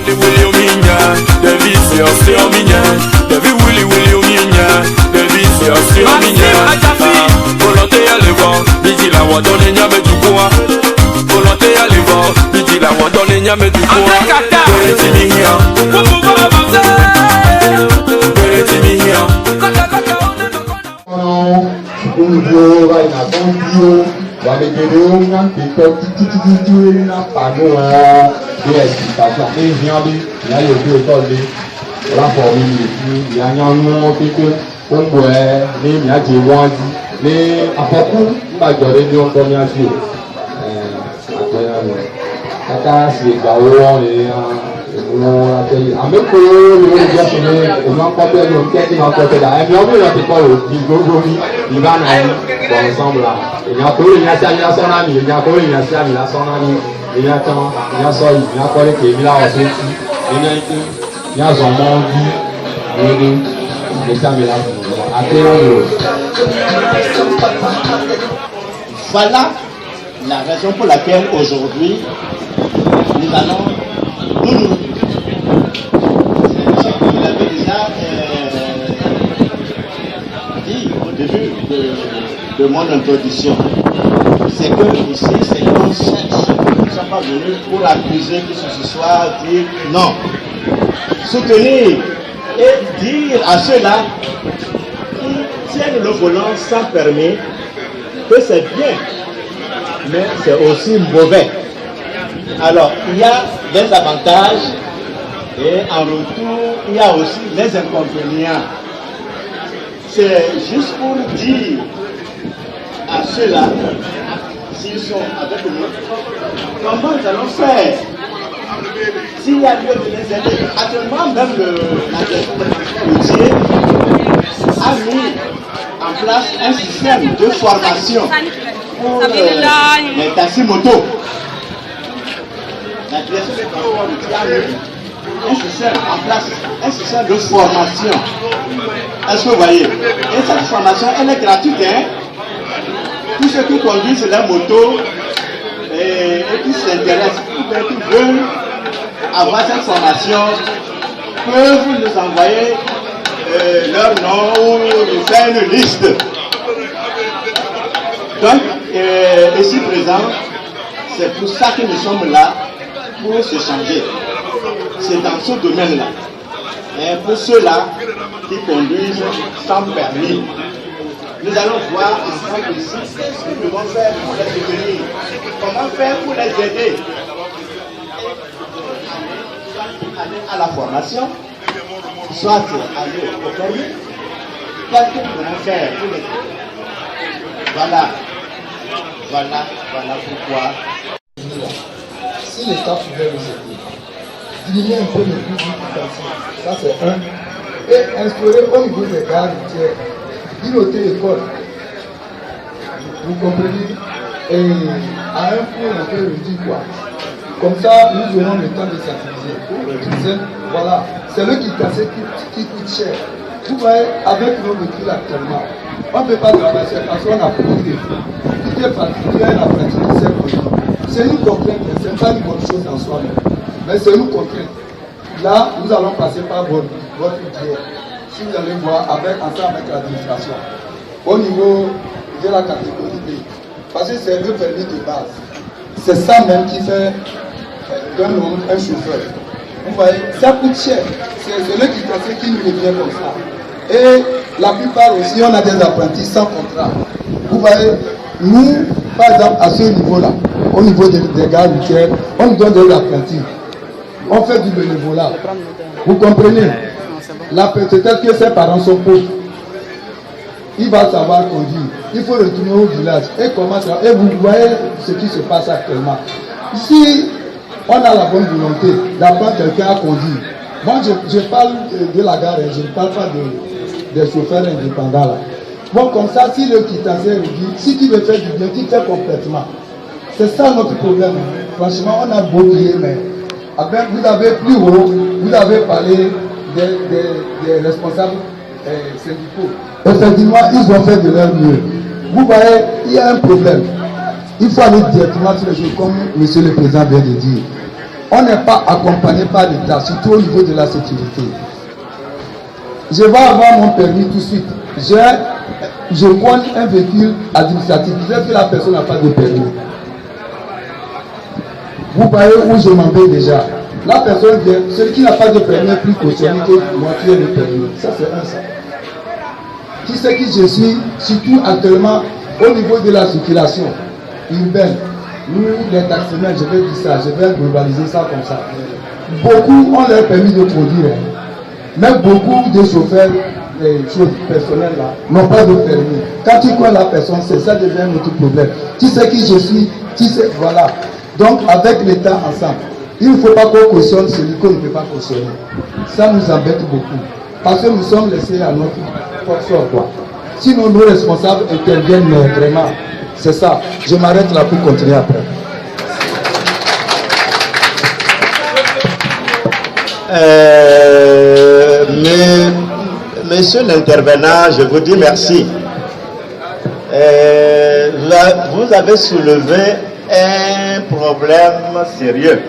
Willy Ominya, David c'est Ominya, David Willy Ominya, David c'est Ominya. Volonté à l'évent, Bidi la Wadone Nyame du Bois. Volonté à l'évent, Bidi la Wadone Nyame du Bois. Beretimia, Beretimia. Voilà la raison pour laquelle aujourd'hui nous allons nous ce que vous l'avez déjà dit au début de mon introduction, c'est que ici c'est qu'on cherche, nous ne sommes pas venus pour accuser que ce soit dire non, soutenir et dire à ceux-là qui tiennent le volant sans permis que c'est bien, mais c'est aussi mauvais. Alors, il y a des avantages et en retour, il y a aussi les inconvénients. C'est juste pour dire à ceux-là, s'ils sont avec nous, comment nous allons faire. S'il y a lieu de les aider, actuellement même la direction de transport routier a mis en place un système de formation pour les taxis motos. La direction de transport routier a mis un système en place, un système de formation. Est-ce que vous voyez? Et cette formation, elle est gratuite. Hein? Tous ceux qui conduisent la moto et qui s'intéressent, qui veulent avoir cette formation, peuvent nous envoyer leur nom ou nous faire une liste. Donc, ici présent, c'est pour ça que nous sommes là, pour s'échanger. C'est dans ce domaine-là. Et pour ceux-là qui conduisent sans permis, nous allons voir ensemble ici ce que nous devons faire pour les soutenir, comment faire pour les aider. Aller à la formation, soit aller au permis, qu'est-ce que nous devons faire pour les aider. Voilà pourquoi. Si l'État pouvait nous aider, diminuer un peu le coût du financement, ça c'est un, et instaurer au niveau des gares routières une auto-école, vous comprenez, et à un point on peut réduire quoi. Comme ça, nous aurons le temps de s'activiser. Voilà, c'est le qui casse qui coûte cher. Vous voyez, avec nos véhicules actuellement, on ne peut pas travailler parce qu'on a beaucoup de fous. Tout est particulier, la pratique de ces produits. C'est une contrainte, ce n'est pas une bonne chose en soi-même, mais c'est une contrainte. Là, nous allons passer par votre budget. Si vous allez voir, ensemble avec l'administration, au niveau de la catégorie B, parce que c'est le permis de base. C'est ça même qui fait un chauffeur. Vous voyez, ça coûte cher. C'est celui qui pensait qui nous revient comme ça. Et la plupart aussi, on a des apprentis sans contrat. Vous voyez, nous, par exemple, à ce niveau-là, au niveau des gares routières, on nous donne des apprentis. On fait du bénévolat. Vous comprenez? Peut-être que ses parents sont pauvres. Il va savoir conduire. Il faut retourner au village. Et vous voyez ce qui se passe actuellement. Ici, on a la bonne volonté d'apprendre quelqu'un à conduire. Moi, je parle de la gare, je ne parle pas des chauffeurs indépendants là. Bon, comme ça, si le quittancier dit, si tu veux faire du bien, tu fais complètement. C'est ça notre problème. Franchement, on a beau dire, mais vous avez plus haut, vous avez parlé des responsables syndicaux. Effectivement, ils ont fait de leur mieux. Vous voyez, il y a un problème. Il faut aller directement sur les choses, comme M. le Président vient de dire. on n'est pas accompagné par l'État, surtout au niveau de la sécurité. Je vais avoir mon permis tout de suite. Je prends un véhicule administratif. Je sais que la personne n'a pas de permis. Vous voyez où je m'en vais déjà. La personne vient, celui qui n'a pas de permis est plus cautionné que moi qui ai le permis. Ça, c'est un ça. Qui sait qui je suis, surtout actuellement au niveau de la circulation urbaine. Nous, les taximens, je vais dire ça, je vais globaliser ça comme ça. Beaucoup ont leur permis de produire. Mais beaucoup de chauffeurs, les choses personnelles là, n'ont pas de permis. Quand tu crois la personne, ça devient un autre problème. Tu sais qui je suis, tu sais, voilà. Donc, avec l'État ensemble, il ne faut pas qu'on cautionne celui qu'on ne peut pas cautionner. Ça nous embête beaucoup. Parce que nous sommes laissés à notre force quoi. Sinon, nos responsables interviennent vraiment. C'est ça. Je m'arrête là pour continuer après. Monsieur l'intervenant, je vous dis merci. Vous avez soulevé un problème sérieux.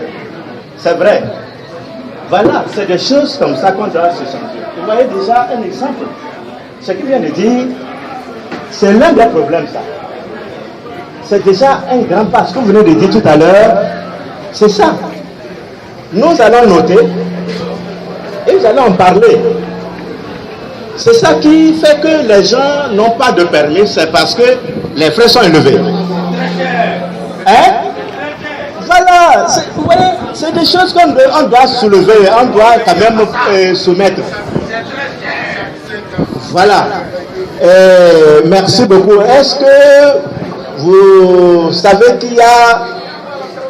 C'est vrai. Voilà, c'est des choses comme ça qu'on doit se changer. Vous voyez déjà un exemple. Ce qu'il vient de dire, c'est l'un des problèmes, ça. C'est déjà un grand pas. Ce que vous venez de dire tout à l'heure, c'est ça. Nous allons noter et nous allons en parler. C'est ça qui fait que les gens n'ont pas de permis, c'est parce que les frais sont élevés. Hein? Voilà, vous voyez, c'est des choses qu'on doit soulever, on doit quand même soumettre. Voilà. Merci beaucoup. Est-ce que vous savez qu'il y a,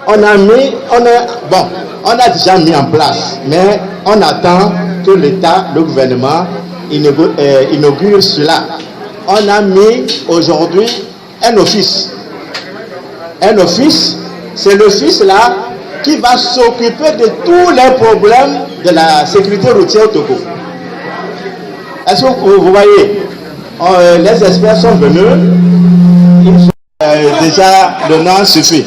on a déjà mis en place, mais on attend que l'État, le gouvernement, inaugure cela. On a mis aujourd'hui un office. Un office, c'est l'office là qui va s'occuper de tous les problèmes de la sécurité routière au Togo. Est-ce que vous voyez, les experts sont venus, déjà le nom suffit.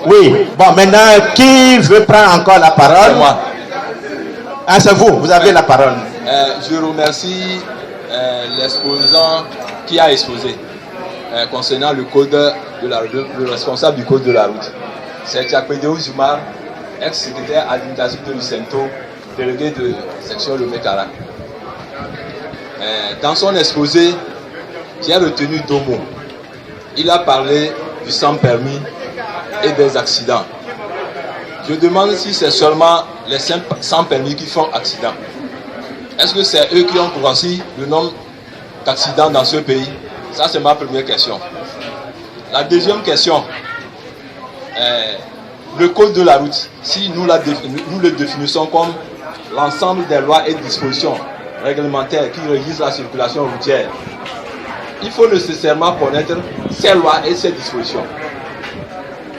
Oui, bon, maintenant, qui veut prendre encore la parole? C'est moi. Ah, c'est vous, vous avez la parole. Je remercie l'exposant qui a exposé concernant le code de la route, le responsable du code de la route. C'est Jacques-Pédéo Zumar, ex-secrétaire administratif de Lucento, délégué de section Le Mécara. Dans son exposé, j'ai retenu deux mots. Il a parlé du sans permis et des accidents. Je demande si c'est seulement les sans permis qui font accident. Est-ce que c'est eux qui ont grossi le nombre d'accidents dans ce pays? Ça, c'est ma première question. La deuxième question, le code de la route, si nous le définissons comme l'ensemble des lois et dispositions réglementaires qui régissent la circulation routière, il faut nécessairement connaître ces lois et ces dispositions.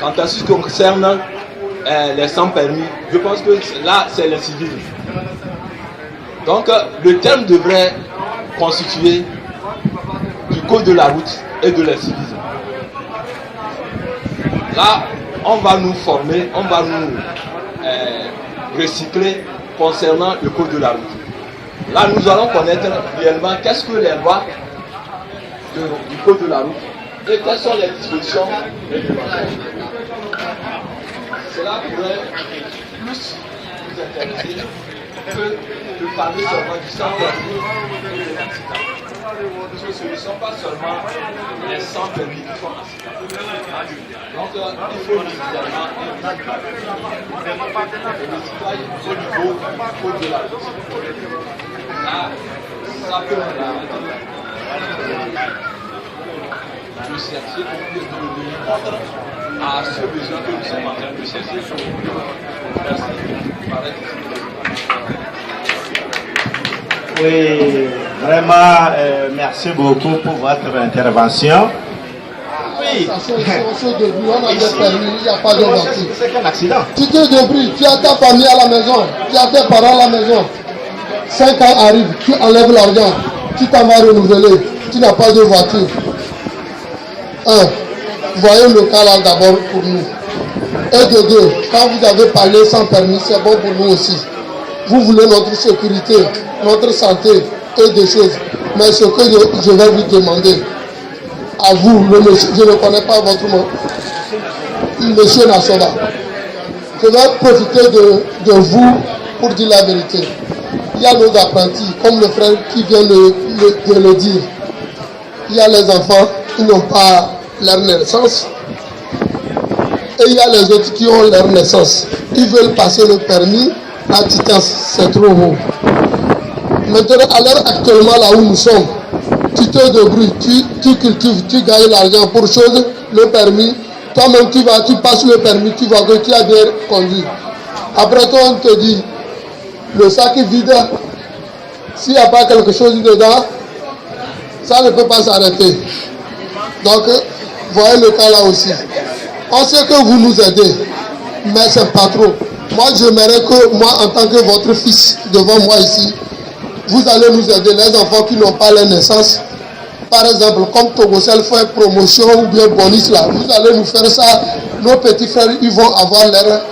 Quant à ce qui concerne les sans permis, je pense que là, c'est le civisme. Donc, le terme devrait constituer du code de la route et de l'incivisme. Là, on va nous former, on va nous recycler concernant le code de la route. Là, nous allons connaître réellement qu'est-ce que les lois du code de la route et quelles sont les dispositions réglementaires. Cela pourrait plus vous intéresser que de parler seulement du sans permis et de l'accident. Parce que ce ne sont pas seulement les sans permis qui font accident. Donc il faut évidemment et le citoyen au niveau du code de la route. Là, ça peut nous chercher de devenir contre à ce besoin que nous sommes en train de chercher. Merci. Oui, vraiment, merci beaucoup pour votre intervention. Oui. On a des permis, il n'y a pas de voiture. C'est qu'un accident. Tu te débrouilles, tu as ta famille à la maison, tu as tes parents à la maison. 5 ans arrivent, tu enlèves l'argent, tu t'en vas renouveler, tu n'as pas de voiture. Voyons le cas là d'abord pour nous. Et de deux, quand vous avez parlé sans permis, c'est bon pour nous aussi. Vous voulez notre sécurité, notre santé et des choses. Mais ce que je vais vous demander, à vous, le monsieur, je ne connais pas votre nom, monsieur Nassoda, je vais profiter de vous pour dire la vérité. Il y a nos apprentis, comme le frère qui vient de le dire. Il y a les enfants qui n'ont pas leur naissance. Et il y a les autres qui ont leur naissance. Ils veulent passer le permis à Titans. C'est trop haut. Maintenant, à l'heure actuellement, là où nous sommes, tu te débrouilles, tu cultives, tu gagnes l'argent pour chose, le permis. Toi-même, tu passes le permis, tu vois que tu as bien conduit. Après toi, on te dit, le sac est vide. S'il n'y a pas quelque chose dedans, ça ne peut pas s'arrêter. Donc, voyez le cas là aussi. On sait que vous nous aidez, mais c'est pas trop. Moi, j'aimerais que moi, en tant que votre fils devant moi ici, vous allez nous aider, les enfants qui n'ont pas leur naissance. Par exemple, comme Togocel fait promotion ou bien bonus là, vous allez nous faire ça. Nos petits frères, ils vont avoir leur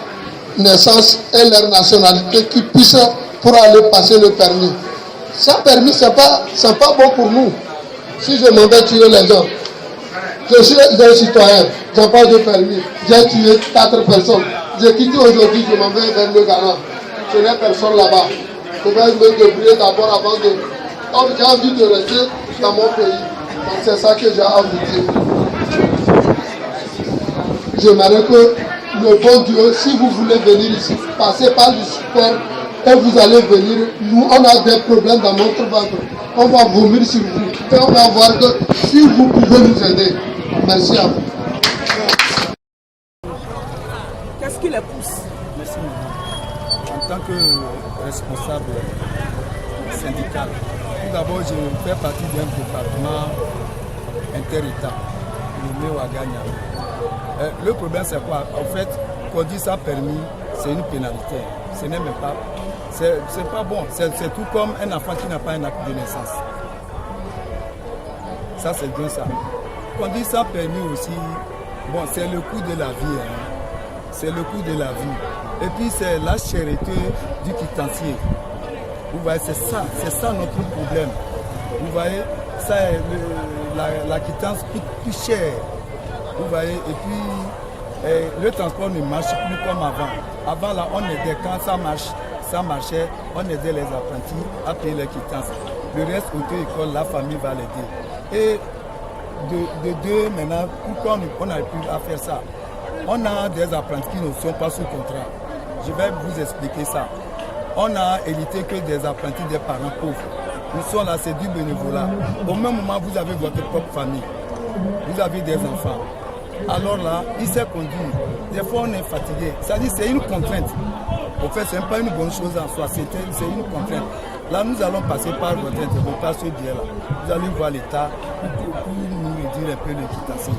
naissance et leur nationalité qui puissent pour aller passer le permis. Sans permis, c'est pas bon pour nous. Si je m'en vais tuer les gens, je suis un citoyen, je n'ai pas de permis, j'ai tué 4 personnes. J'ai quitté aujourd'hui, je m'en vais vers le Ghana. Je n'ai personne là-bas. Je vais me débrouiller d'abord avant de... Donc j'ai envie de rester dans mon pays. Donc c'est ça que j'ai envie de dire. J'aimerais que le bon Dieu, si vous voulez venir ici, passez par du support et vous allez venir. Nous, on a des problèmes dans notre ventre. On va vomir sur vous. Et on va voir que si vous pouvez nous aider. Merci à vous. Qu'est-ce qui les pousse? Merci, madame. En tant que responsable syndical, tout d'abord, je fais partie d'un département inter-État, nommé Ouagagna. Le problème, c'est quoi? En fait, quand on dit ça permis, c'est une pénalité. Ce n'est même pas. C'est pas bon. C'est tout comme un enfant qui n'a pas un acte de naissance. Ça, c'est bien ça. Quand on dit ça permis aussi, bon, c'est le coût de la vie. Hein. C'est le coût de la vie. Et puis, c'est la charité du quitancier. Vous voyez, c'est ça notre problème. Vous voyez, ça, la quittance coûte plus cher. Vous voyez, et puis le transport ne marche plus comme avant. Avant, là, on aidait quand ça marchait, on aidait les apprentis à payer les quittances. Le reste, auto-école, la famille va l'aider. Et de deux, maintenant, pourquoi on n'arrive plus à faire ça? On a des apprentis qui ne sont pas sous contrat. Je vais vous expliquer ça. On a hérité que des apprentis des parents pauvres. Nous sommes là, c'est du bénévolat. Au même moment, vous avez votre propre famille. Vous avez des enfants. Alors là, il s'est conduit. Des fois, on est fatigué. C'est-à-dire c'est une contrainte. En fait, ce n'est pas une bonne chose en soi. C'est une contrainte. Là, nous allons passer par votre intervention biais là. Vous allez voir l'État pour nous réduire un peu les quittances.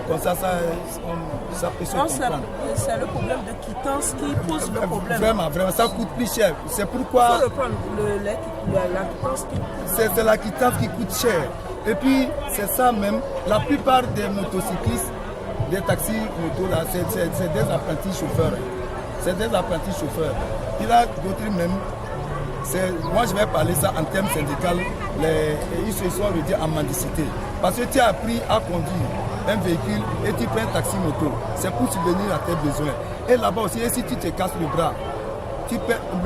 Comme ça peut se comprendre. C'est le problème de quittance qui pose le problème. Vraiment, ça coûte plus cher. C'est pourquoi... Il faut reprendre la quittance qui coûte. C'est la quittance qui coûte cher. Et puis, c'est ça même. La plupart des motocyclistes, des taxis motos, là, c'est des apprentis chauffeurs. C'est des apprentis chauffeurs. Il y a d'autres même. Moi, je vais parler ça en termes syndicaux. Ils se sont réduits en mendicité. Parce que tu as appris à conduire un véhicule et tu prends un taxi moto. C'est pour subvenir à tes besoins. Et là-bas aussi, et si tu te casses le bras,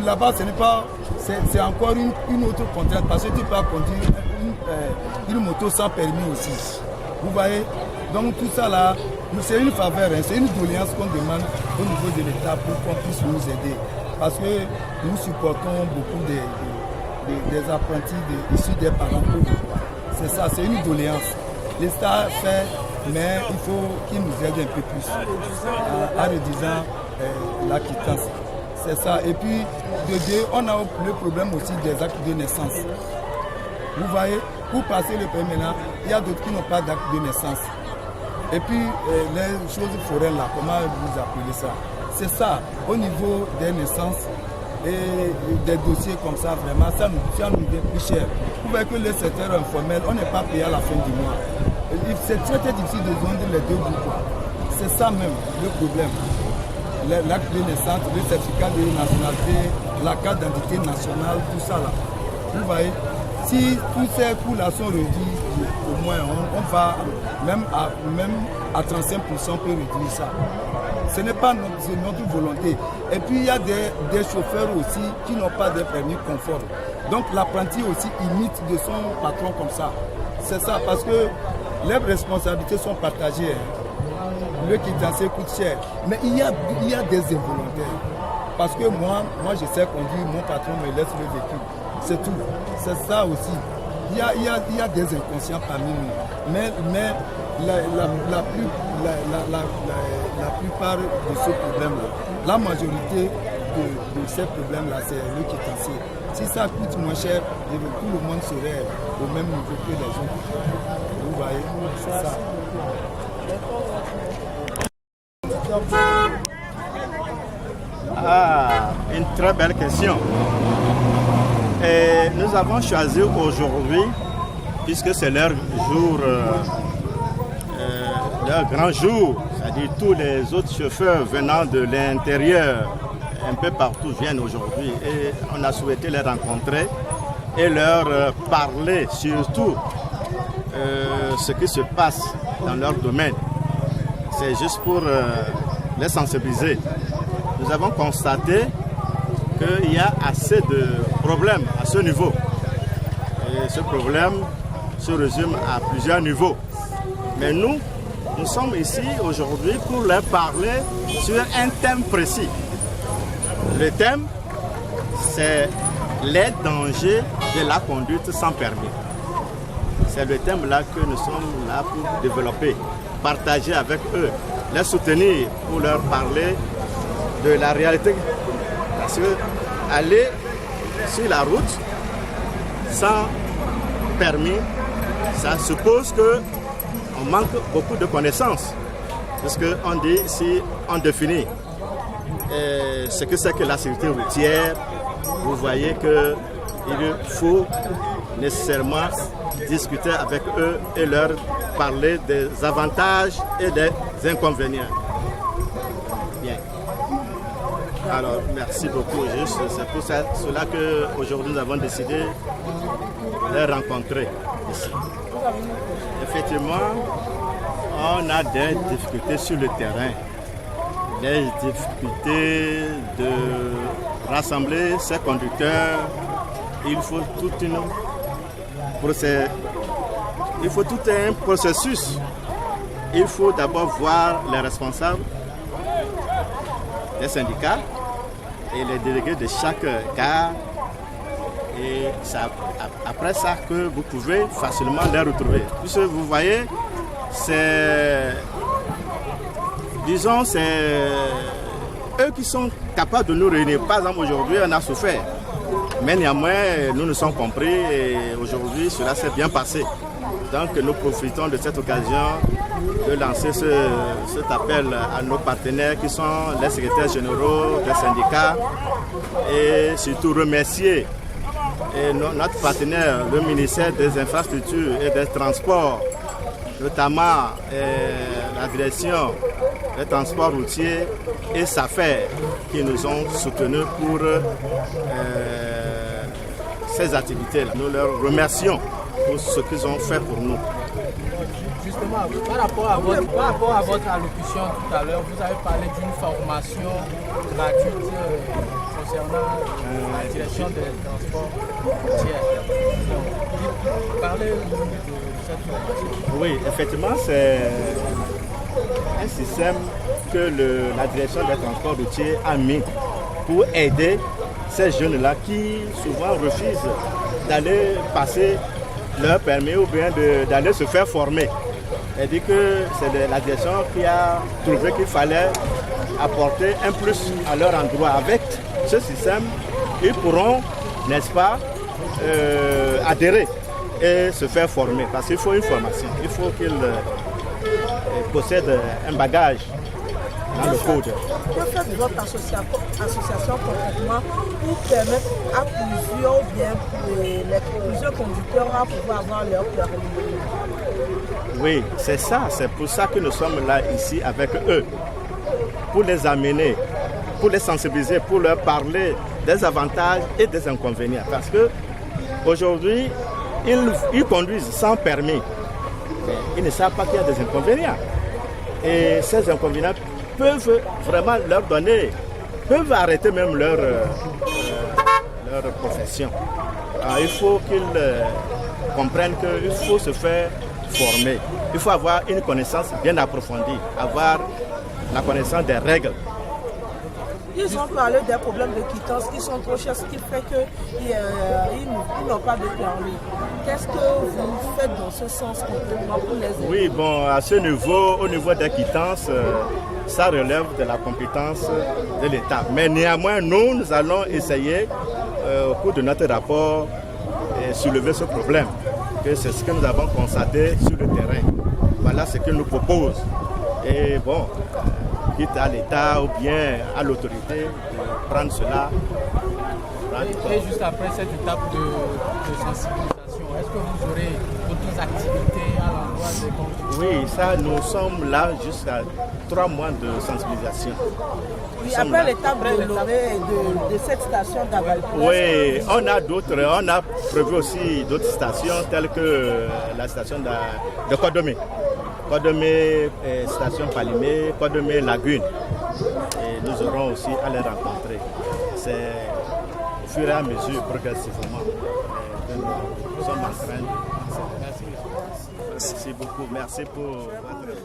là-bas, ce n'est pas. C'est encore une autre contrainte. Parce que tu peux conduire une moto sans permis aussi. Vous voyez? Donc tout ça là, c'est une faveur, hein, c'est une doléance qu'on demande au niveau de l'État pour qu'on puisse nous aider. Parce que nous supportons beaucoup des apprentis issus des parents pauvres. C'est ça, c'est une doléance. L'État fait, mais il faut qu'il nous aide un peu plus en réduisant la quittance. C'est ça. Et puis, de deux, on a le problème aussi des actes de naissance. Vous voyez, pour passer le permis maintenant, il y a d'autres qui n'ont pas d'acte de naissance. Et puis, les choses foraines là, comment vous appelez ça? C'est ça, au niveau des naissances et des dossiers comme ça, vraiment, ça nous devient plus cher. Vous voyez que le secteur informel, on n'est pas payé à la fin du mois. C'est très difficile de joindre les deux bouts. C'est ça même le problème. l'acte de naissance, le certificat de nationalité, la carte d'identité nationale, tout ça là. Vous voyez, si toutes ces coûts-là sont réduits, au moins on va même à 35% peut réduire ça. Ce n'est pas notre volonté. Et puis il y a des chauffeurs aussi qui n'ont pas de permis conforme. Donc l'apprenti aussi imite de son patron comme ça. C'est ça, parce que les responsabilités sont partagées. Le quittancier coûte cher. Mais il y a des involontaires. Parce que moi je sais conduire, mon patron me laisse le véhicule. C'est tout. C'est ça aussi. Il y a des inconscients parmi nous. Mais la plupart de ce problème-là, la majorité de ces problèmes-là, c'est le quittancier. Si ça coûte moins cher, tout le monde serait au même niveau que les autres. Vous voyez, c'est ça. Ah, une très belle question. Et nous avons choisi aujourd'hui, puisque c'est leur jour, leur grand jour, c'est-à-dire tous les autres chauffeurs venant de l'intérieur, un peu partout viennent aujourd'hui, et on a souhaité les rencontrer et leur parler surtout ce qui se passe dans leur domaine. C'est juste pour les sensibiliser. Nous avons constaté qu'il y a assez de problèmes à ce niveau. Et ce problème se résume à plusieurs niveaux. Mais nous sommes ici aujourd'hui pour leur parler sur un thème précis. Le thème, c'est les dangers de la conduite sans permis. C'est le thème-là que nous sommes là pour développer, partager avec eux, les soutenir pour leur parler de la réalité. Parce que aller sur la route sans permis, ça suppose qu'on manque beaucoup de connaissances. Parce qu'on dit, si on définit ce que c'est que la sécurité routière, vous voyez qu'il faut nécessairement discuter avec eux et leur parler des avantages et des inconvénients. Bien. Alors, merci beaucoup. C'est pour cela qu'aujourd'hui nous avons décidé de les rencontrer ici. Effectivement, on a des difficultés sur le terrain. Des difficultés de rassembler ces conducteurs. Il faut tout un processus. Il faut d'abord voir les responsables des syndicats et les délégués de chaque gare. Et c'est après ça que vous pouvez facilement les retrouver. Puisque vous voyez, c'est eux qui sont capables de nous réunir. Par exemple, aujourd'hui, on a souffert. Mais néanmoins, nous nous sommes compris et aujourd'hui, cela s'est bien passé. Donc, nous profitons de cette occasion de lancer cet appel à nos partenaires qui sont les secrétaires généraux des syndicats et surtout remercier notre partenaire, le ministère des Infrastructures et des Transports, notamment la direction des transports routiers et SAFER qui nous ont soutenus pour ces activités-là. Nous leur remercions pour ce qu'ils ont fait pour nous. Justement, par rapport à votre allocution tout à l'heure, vous avez parlé d'une formation gratuite concernant la direction des transports routiers. Parlez-nous de cette formation. Oui, effectivement, c'est un système que la direction des transports routiers a mis pour aider ces jeunes-là qui souvent refusent d'aller passer leur permis ou bien d'aller se faire former. C'est-à-dire que c'est la direction qui a trouvé qu'il fallait apporter un plus à leur endroit. Avec ce système, ils pourront, n'est-ce pas, adhérer et se faire former. Parce qu'il faut une formation. Il faut qu'ils possèdent un bagage dans le code. Que fait de votre association concrètement pour permettre à plusieurs conducteurs à pouvoir avoir leur permis? Oui, c'est ça. C'est pour ça que nous sommes là ici avec eux. Pour les amener pour les sensibiliser, pour leur parler des avantages et des inconvénients. Parce que aujourd'hui, ils conduisent sans permis. Mais ils ne savent pas qu'il y a des inconvénients. Et ces inconvénients peuvent vraiment leur donner, peuvent arrêter même leur profession. Alors, il faut qu'ils comprennent qu'il faut se faire former. Il faut avoir une connaissance bien approfondie, avoir la connaissance des règles. Ils ont parlé des problèmes de quittance qui sont trop chers, ce qui fait qu'ils n'ont pas de permis. Qu'est-ce que vous faites dans ce sens concrètement pour les aider? Oui, bon, à ce niveau, au niveau des quittances, ça relève de la compétence de l'État. Mais néanmoins, nous allons essayer, au cours de notre rapport, de soulever ce problème. C'est ce que nous avons constaté sur le terrain. Voilà ce que nous propose. Et bon, quitte à l'État ou bien à l'autorité de prendre cela. Et juste après cette étape de sensibilisation, est-ce que vous aurez d'autres activités à l'endroit des conducteurs? Oui, ça, nous sommes là jusqu'à 3 mois de sensibilisation. Oui, après l'étape de Lomé et de cette station d'Avalplas. Oui, on a prévu aussi d'autres stations telles que la station de Kodomé. Kodomé, station Palimé, Kodomé, Lagune. Et nous aurons aussi à les rencontrer. C'est au fur et à mesure, progressivement, que nous sommes en train de... Merci beaucoup, merci pour votre...